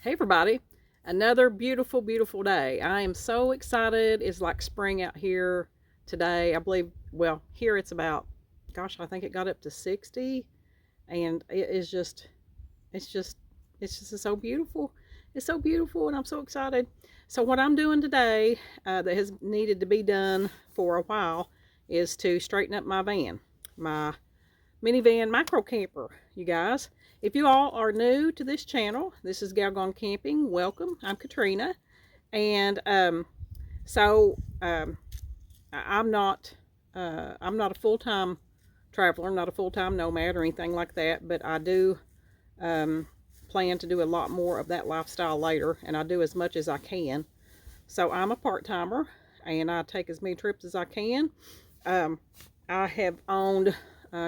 Hey everybody, another beautiful, beautiful day. I am so excited. It's like spring out here today. I believe, well, here it's about, gosh, I think it got up to 60 and it is just, it's just, it's just so beautiful. It's so beautiful and I'm so excited. So what I'm doing today that has needed to be done for a while is to straighten up my van, my minivan micro camper, you guys. If you all are new to this channel, this is Gal Gone Camping. Welcome. I'm Katrina, and so I'm not a full-time traveler, not a full-time nomad or anything like that, but I do plan to do a lot more of that lifestyle later, and I do as much as I can. So I'm a part-timer, and I take as many trips as I can. I have owned,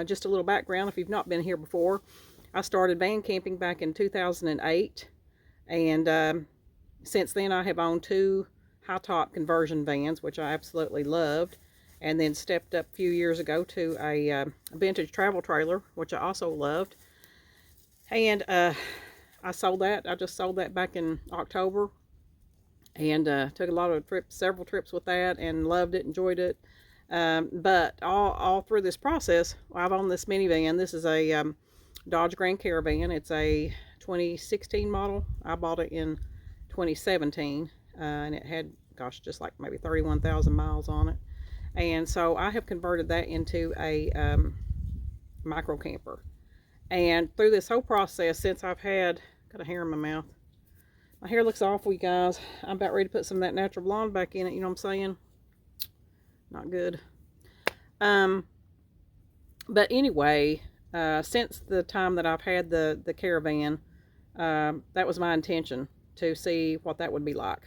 just a little background if you've not been here before, I started van camping back in 2008, and since then I have owned two high-top conversion vans, which I absolutely loved, and then stepped up a few years ago to a vintage travel trailer, which I also loved, and I sold that. I just sold that back in October, and took a lot of trips, several trips with that, and loved it, enjoyed it. But all through this process, I've owned this minivan. This is a Dodge Grand Caravan. It's a 2016 model. I bought it in 2017, and it had, gosh, just like maybe 31,000 miles on it. And so I have converted that into a micro camper. And through this whole process, since I've had, got a hair in my mouth. My hair looks awful, you guys. I'm about ready to put some of that natural blonde back in it, you know what I'm saying? Not good. But anyway, since the time that I've had the caravan, that was my intention, to see what that would be like.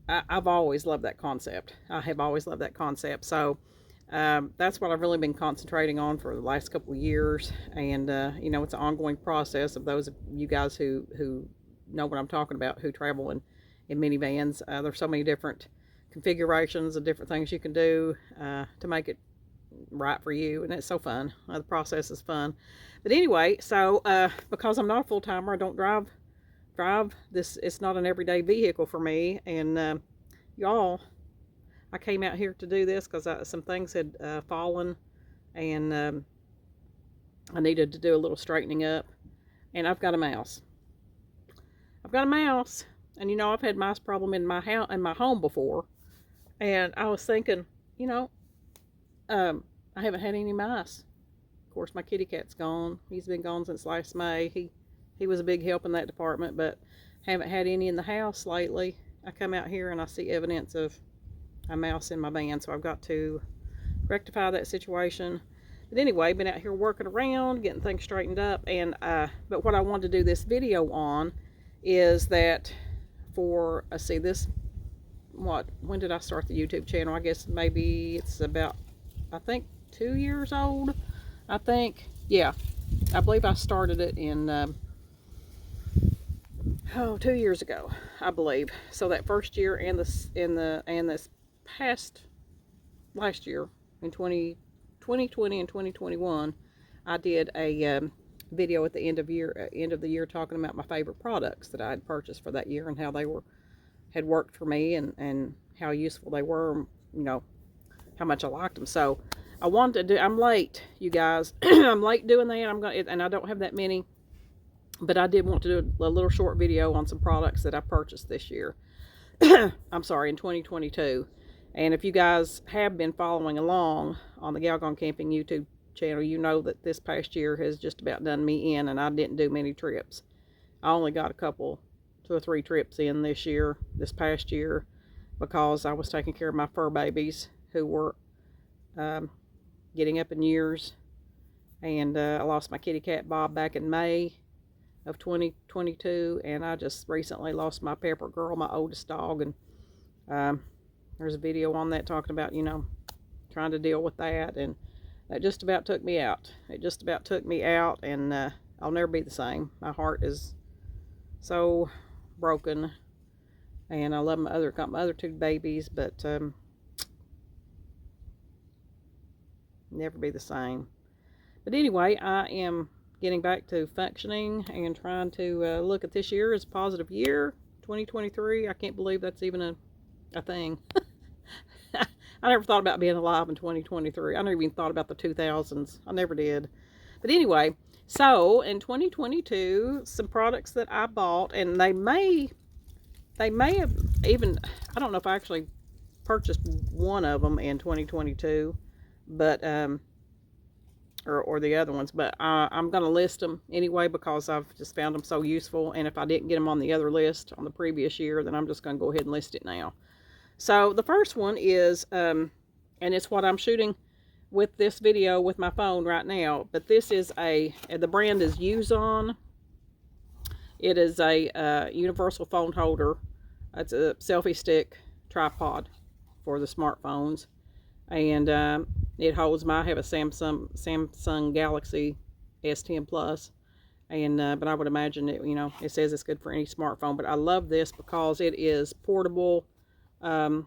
I've always loved that concept. I have always loved that concept. So that's what I've really been concentrating on for the last couple of years. And you know, it's an ongoing process. Of those of you guys who know what I'm talking about, who travel in minivans, there's so many different configurations of different things you can do to make it right for you, and it's so fun. The process is fun. But anyway, so because I'm not a full-timer, I don't drive this. It's not an everyday vehicle for me, and y'all, I came out here to do this because some things had fallen, and I needed to do a little straightening up. And I've got a mouse. And you know, I've had mice problem in my house, in my home before, and I was thinking, you know, I haven't had any mice. Of course, my kitty cat's gone. He's been gone since last May. He was a big help in that department, but haven't had any in the house lately. I come out here and I see evidence of a mouse in my van, so I've got to rectify that situation. But anyway, been out here working around, getting things straightened up, and but what I wanted to do this video on is that for, let's see, this, when did I start the YouTube channel? I guess maybe it's about, I think 2 years old. I think, yeah, I believe I started it in 2 years ago, I believe. So that first year and this past last year in 2020 and 2021, I did a video at the end of the year talking about my favorite products that I had purchased for that year and how they had worked for me, and how useful they were, you know, how much I liked them. So I wanted to do, I'm late, you guys. I'm late doing that. And I don't have that many, but I did want to do a little short video on some products that I purchased this year. I'm sorry, in 2022. And if you guys have been following along on the Gal Gone Camping YouTube channel, you know that this past year has just about done me in, and I didn't do many trips. I only got a couple, 2 or 3 trips in this past year, because I was taking care of my fur babies who were getting up in years. And I lost my kitty cat Bob back in May of 2022, and I just recently lost my Pepper Girl, my oldest dog. And there's a video on that talking about, you know, trying to deal with that, and that just about took me out. It just about took me out, and I'll never be the same. My heart is so broken, and I love my other 2 babies, but never be the same. But anyway, I am getting back to functioning and trying to look at this year as a positive year. 2023, I can't believe that's even a thing. I never thought about being alive in 2023. I never even thought about the 2000s. I never did. But anyway, so in 2022, some products that I bought, and they may have even, I don't know if I actually purchased one of them in 2022, but or the other ones, but I'm going to list them anyway because I've just found them so useful. And if I didn't get them on the other list on the previous year, then I'm just going to go ahead and list it now. So the first one is, and it's what I'm shooting with this video with my phone right now, but this is the brand is Yoozon. It is a universal phone holder. It's a selfie stick tripod for the smartphones. And it holds I have a Samsung Galaxy S10 Plus, and but I would imagine it, it says it's good for any smartphone, but I love this because it is portable. I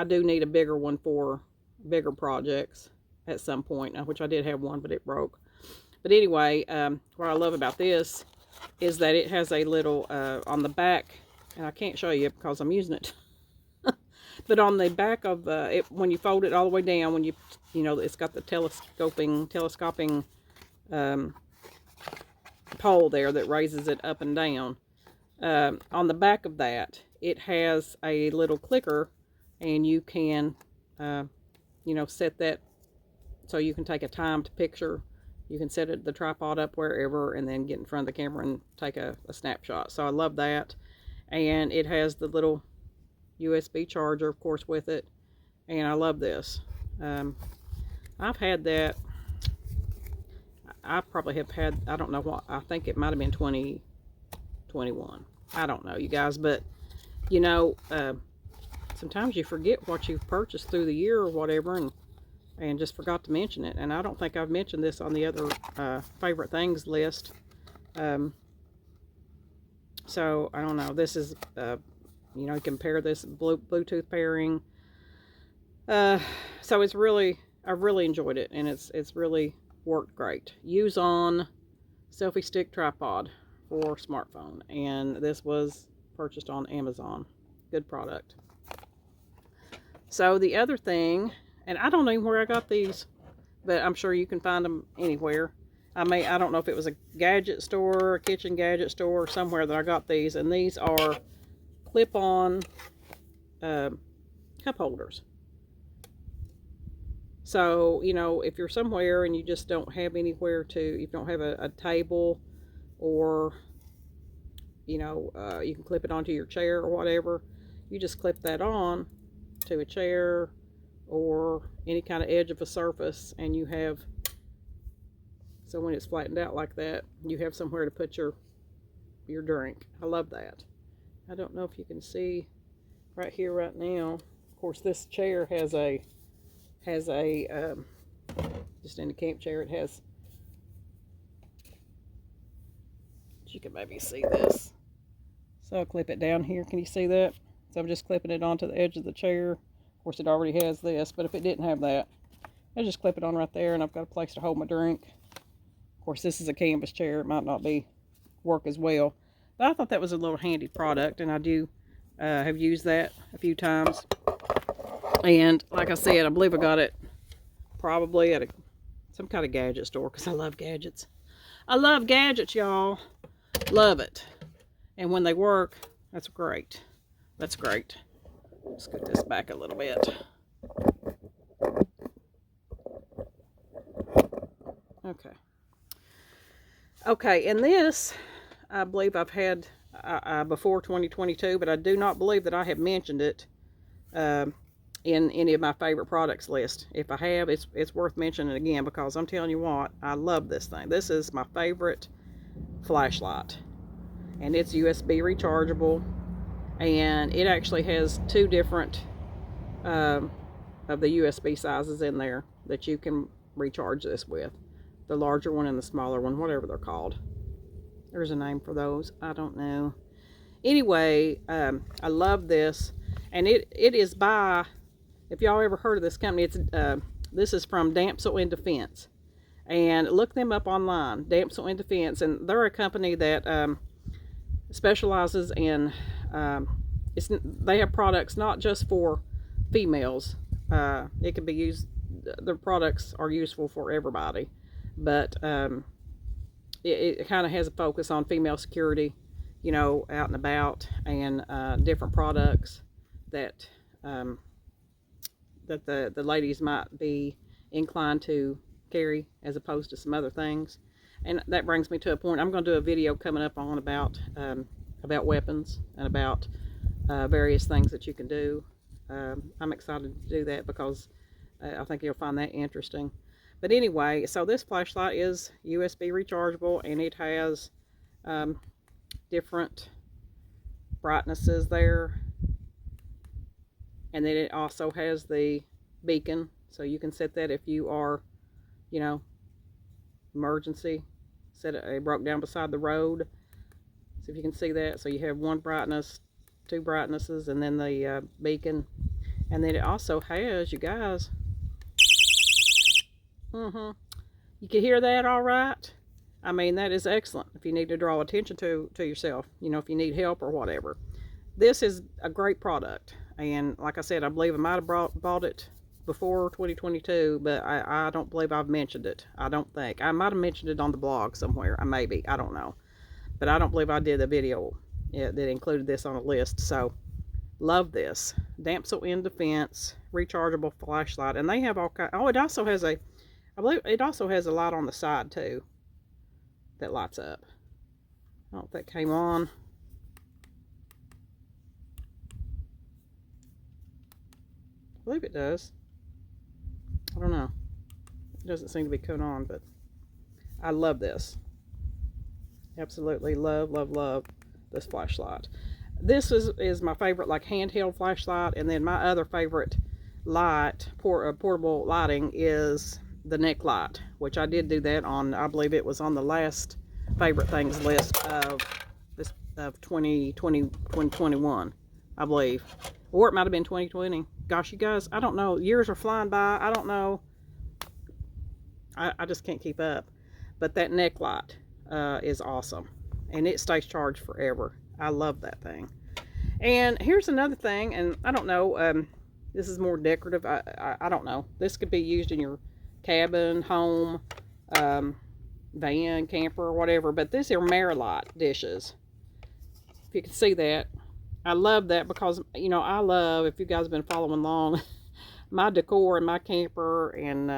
do need a bigger one for bigger projects at some point, which I did have one, but it broke. But anyway, what I love about this is that it has a little on the back, and I can't show you because I'm using it. But on the back of it, when you fold it all the way down, when it's got the telescoping pole there that raises it up and down. On the back of that, it has a little clicker, and you can, set that so you can take a timed picture. You can set the tripod up wherever, and then get in front of the camera and take a snapshot. So I love that, and it has the little USB charger, of course, with it, and I love this. I've had that. I probably have had, I don't know what, I think it might have been 2021. I don't know, you guys, but sometimes you forget what you've purchased through the year or whatever, and just forgot to mention it. And I don't think I've mentioned this on the other favorite things list. So I don't know. This is you compare this Bluetooth pairing. So it's really, I've really enjoyed it, and it's really worked great. Yoozon selfie stick tripod for smartphone, and this was purchased on Amazon. Good product. So the other thing, and I don't know where I got these, but I'm sure you can find them anywhere. I don't know if it was a gadget store, a kitchen gadget store, or somewhere that I got these, and these are clip-on cup holders. So, if you're somewhere and you just don't have anywhere you don't have a table, or, you can clip it onto your chair or whatever, you just clip that on to a chair or any kind of edge of a surface, and you have, so when it's flattened out like that, you have somewhere to put your drink. I love that. I don't know if you can see right here right now. Of course, this chair has a just in the camp chair, it has, you can maybe see this. So I'll clip it down here. Can you see that? So I'm just clipping it onto the edge of the chair. Of course, it already has this, but if it didn't have that, I just clip it on right there, and I've got a place to hold my drink. Of course, this is a canvas chair. It might not work as well, but I thought that was a little handy product, and I do have used that a few times. And like I said, I believe I got it probably at some kind of gadget store, because I love gadgets. I love gadgets, y'all. Love it. And when they work, that's great. That's great. Let's scoot this back a little bit. Okay. Okay, and this, I believe I've had before 2022, but I do not believe that I have mentioned it in any of my favorite products list. If I have, it's worth mentioning again, because I'm telling you what, I love this thing. This is my favorite flashlight, and it's USB rechargeable, and it actually has two different of the USB sizes in there that you can recharge this with. The larger one and the smaller one, whatever they're called. There's a name for those. I don't know. Anyway, I love this, and it is by, if y'all ever heard of this company, it's this is from Damsel in Defense, And look them up online, Damsel in Defense. And they're a company that specializes in, they have products not just for females. It can be used, their products are useful for everybody. But it kind of has a focus on female security, you know, out and about, and different products that the ladies might be inclined to carry as opposed to some other things. And that brings me to a point. I'm going to do a video coming up on about weapons and about various things that you can do. I'm excited to do that because I think you'll find that interesting. But anyway, so this flashlight is USB rechargeable, and it has different brightnesses there. And then it also has the beacon, so you can set that if you are, you know, emergency. Set it broke down beside the road. See if you can see that. So you have one brightness, two brightnesses, and then the beacon. And then it also has, you guys, you can hear that all right? I mean, that is excellent if you need to draw attention to yourself, you know, if you need help or whatever. This is a great product. And like I said, I believe I might have bought it before 2022, but I don't believe I've mentioned it. I don't think. I might have mentioned it on the blog somewhere. Maybe. I don't know. But I don't believe I did a video that included this on a list. So, love this. Damsel in Defense rechargeable flashlight. And they have all kinds. Oh, it also has I believe it also has a light on the side too that lights up. I don't know if that came on. I believe it does. I don't know. It doesn't seem to be cut on, but I love this. Absolutely love this flashlight. This is my favorite, like, handheld flashlight. And then my other favorite light, portable lighting, is the neck light, which I did do that on, I believe it was on the last favorite things list of 2021, I believe. Or it might have been 2020. Gosh, you guys, I don't know. Years are flying by. I don't know. I just can't keep up. But that neck light is awesome. And it stays charged forever. I love that thing. And here's another thing, and I don't know, this is more decorative. I don't know. This could be used in your cabin, home, van, camper, or whatever. But these are Melamine dishes. If you can see that. I love that because, you know, I love, if you guys have been following along, my decor in my camper and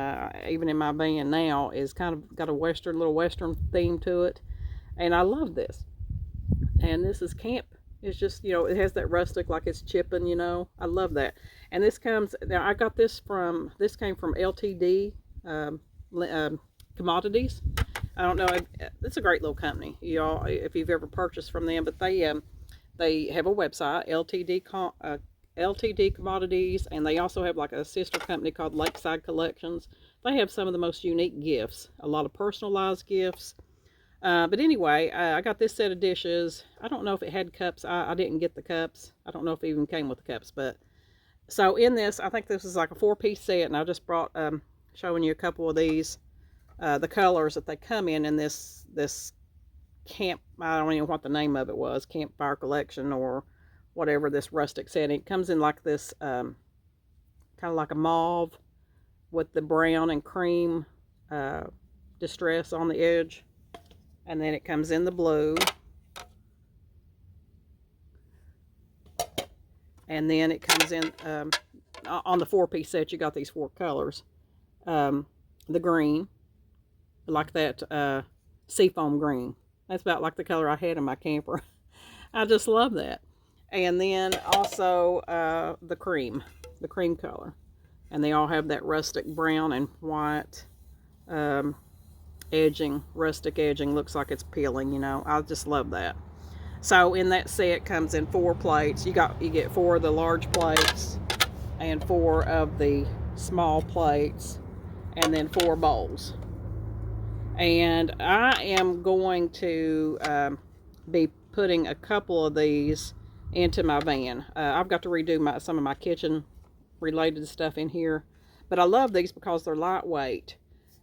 even in my van now is kind of got a little western theme to it. And I love this. And this is camp. It's just, you know, it has that rustic, like it's chipping, you know. I love that. And this now I got this came from LTD Commodities. I don't know, it's a great little company, y'all, if you've ever purchased from them. But they have a website, LTD Commodities, and they also have like a sister company called Lakeside Collections. They have some of the most unique gifts, a lot of personalized gifts. But anyway, I got this set of dishes. I don't know if it had cups. I didn't get the cups. I don't know if it even came with the cups. But so in this, I think this is like a 4-piece set, and I just brought showing you a couple of these, the colors that they come in this camp. I don't even know what the name of it was, Campfire Collection or whatever. This rustic setting, it comes in like this kind of like a mauve with the brown and cream distress on the edge. And then it comes in the blue. And then it comes in, on the 4-piece set, you got these 4 colors. The green, like that seafoam green. That's about like the color I had in my camper. I just love that. And then also the cream color. And they all have that rustic brown and white edging, rustic edging. Looks like it's peeling, you know. I just love that. So in that set comes in 4 plates. You get 4 of the large plates and 4 of the small plates, and then 4 bowls. And I am going to be putting a couple of these into my van. I've got to redo some of my kitchen related stuff in here, but I love these because they're lightweight.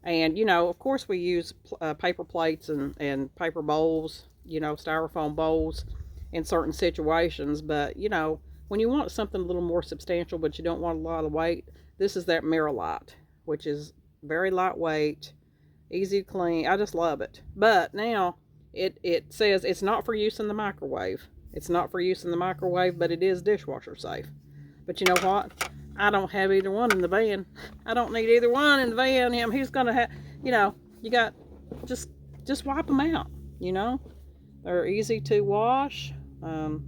And, you know, of course we use paper plates and paper bowls, you know, styrofoam bowls in certain situations. But, you know, when you want something a little more substantial but you don't want a lot of weight, this is that Melamine, which is very lightweight, easy to clean. I just love it. But now it says it's not for use in the microwave. It's not for use in the microwave, but it is dishwasher safe. But you know what? I don't have either one in the van. I don't need either one in the van. He's gonna have, you know, you got just wipe them out. You know, they're easy to wash, and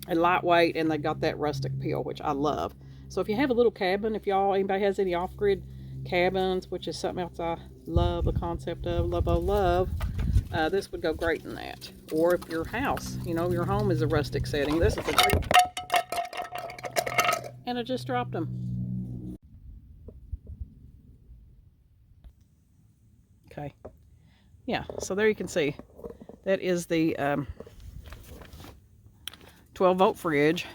lightweight, and they got that rustic peel, which I love. So if you have a little cabin, if anybody has any off-grid cabins, which is something else I love the concept of, love, this would go great in that. Or if your house, you know, your home is a rustic setting, this is a great. And I just dropped them. Okay. Yeah, so there you can see. That is the 12-volt fridge.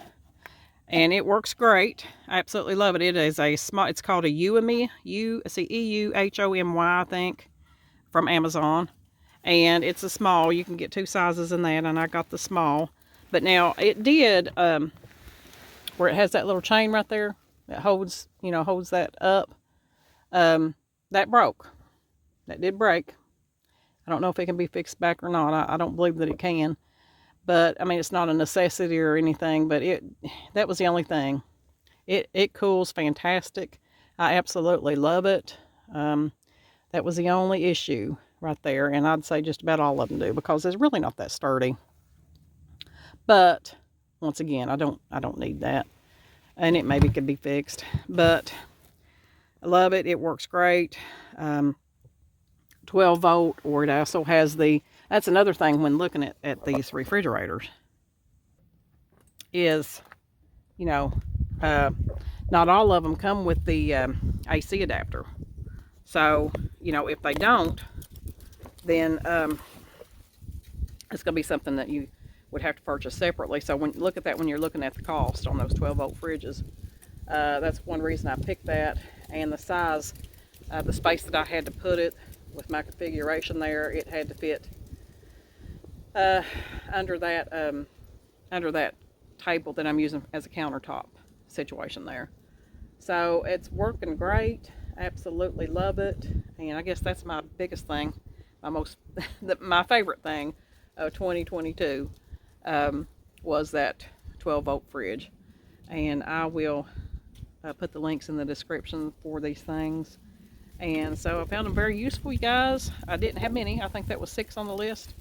And it works great. I absolutely love it. It is a small, it's called a Euhomy, Euhomy, I think, from Amazon. And it's a small. You can get 2 sizes in that, and I got the small. But now it did, where it has that little chain right there that holds, you know, holds that up. That broke. That did break. I don't know if it can be fixed back or not. I don't believe that it can. But, I mean, it's not a necessity or anything, but that was the only thing. It cools fantastic. I absolutely love it. That was the only issue right there, and I'd say just about all of them do, because it's really not that sturdy. But, once again, I don't need that. And it maybe could be fixed. But, I love it. It works great. 12 volt, or it also has that's another thing when looking at these refrigerators is, you know, not all of them come with the AC adapter. So, you know, if they don't, then it's going to be something that you would have to purchase separately. So when look at that when you're looking at the cost on those 12 volt fridges. That's one reason I picked that, and the size, the space that I had to put it with my configuration there, it had to fit under that table that I'm using as a countertop situation there. So it's working great. Absolutely love it. And I guess that's my biggest thing, my favorite thing of 2022 was that 12 volt fridge. And I will put the links in the description for these things. And so I found them very useful, you guys. I didn't have many. I think that was 6 on the list.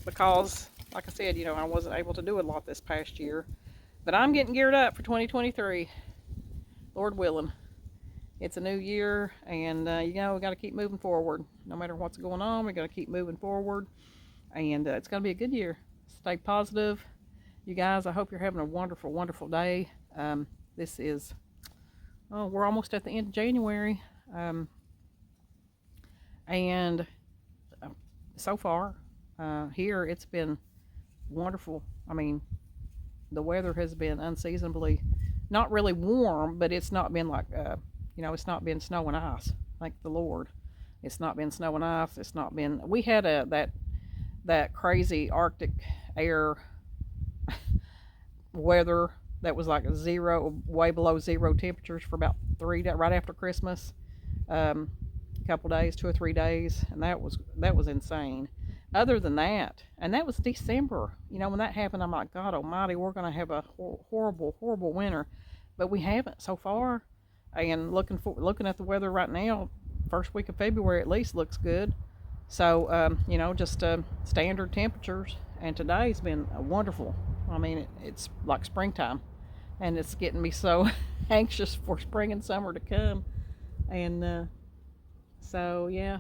Because, like I said, you know, I wasn't able to do a lot this past year. But I'm getting geared up for 2023. Lord willing. It's a new year, and, you know, we got to keep moving forward. No matter what's going on, we got to keep moving forward. And it's going to be a good year. Stay positive. You guys, I hope you're having a wonderful, wonderful day. This is, we're almost at the end of January. And so far, here it's been wonderful. I mean, the weather has been unseasonably, not really warm, but it's not been like, you know, it's not been snow and ice. Thank the Lord. It's not been snow and ice. It's not been, we had that crazy Arctic air weather that was like way below 0 temperatures for about 3 days, right after Christmas. Couple days, 2 or 3 days, and that was insane. Other than that, and that was December, you know, when that happened, I'm like, God almighty, we're going to have a horrible, horrible winter. But we haven't so far. And looking at the weather right now, first week of February at least looks good. So, you know, just standard temperatures. And today's been wonderful. I mean, it's like springtime. And it's getting me so anxious for spring and summer to come. And so, yeah,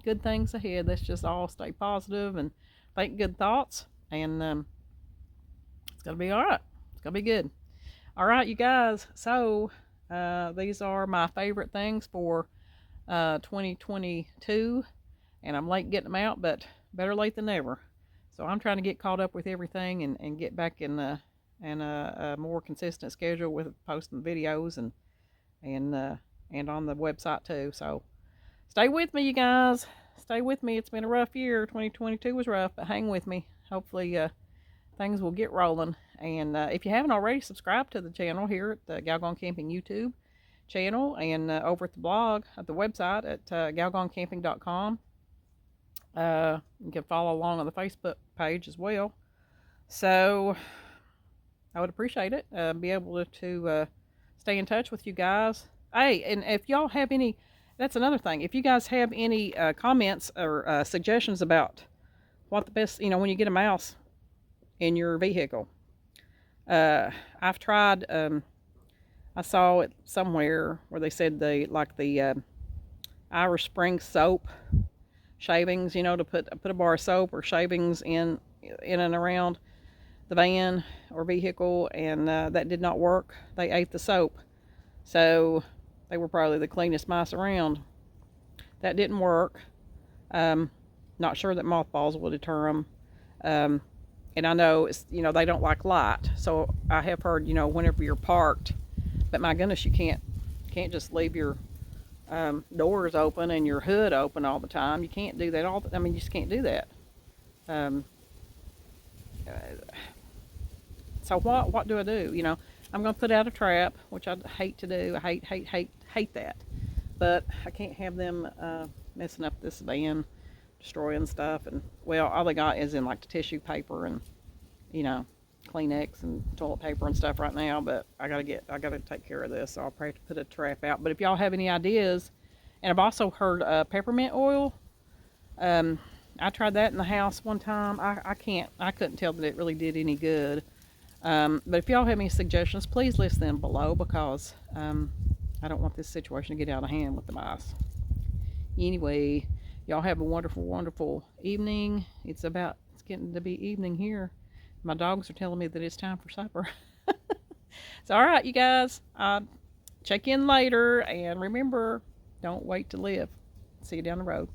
good things ahead. Let's just all stay positive and think good thoughts. And it's going to be all right. It's going to be good. All right, you guys. So, these are my favorite things for 2022. And I'm late getting them out, but better late than never. So I'm trying to get caught up with everything and get back in a more consistent schedule with posting videos and and on the website too. So stay with me, you guys. Stay with me. It's been a rough year. 2022 was rough, but hang with me. Hopefully, things will get rolling. And if you haven't already, subscribe to the channel here at the Galgone Camping YouTube channel, and over at the blog at the website at galgonecamping.com. You can follow along on the Facebook page as well. So I would appreciate it. Be able to stay in touch with you guys. Hey, and if y'all have any, that's another thing. If you guys have any comments or suggestions about what the best, when you get a mouse in your vehicle. I've tried, I saw it somewhere where they said the Irish Spring soap shavings, to put a bar of soap or shavings in and around the van or vehicle, and that did not work. They ate the soap. So they were probably the cleanest mice around. That didn't work. Not sure that mothballs will deter them. And I know they don't like light. So I have heard, whenever you're parked, but my goodness, you can't just leave your doors open and your hood open all the time. You can't do that you just can't do that. So what do I do? I'm going to put out a trap, which I hate to do. I hate that. But I can't have them messing up this van, destroying stuff. And well, all they got is in like the tissue paper and Kleenex and toilet paper and stuff right now. But I gotta take care of this. So I'll probably have to put a trap out. But if y'all have any ideas, and I've also heard peppermint oil. I tried that in the house one time. I couldn't tell that it really did any good. But if y'all have any suggestions, please list them below, because I don't want this situation to get out of hand with the mice. Anyway, y'all have a wonderful, wonderful evening. It's getting to be evening here. My dogs are telling me that it's time for supper. So, all right, you guys, check in later, and remember, don't wait to live. See you down the road.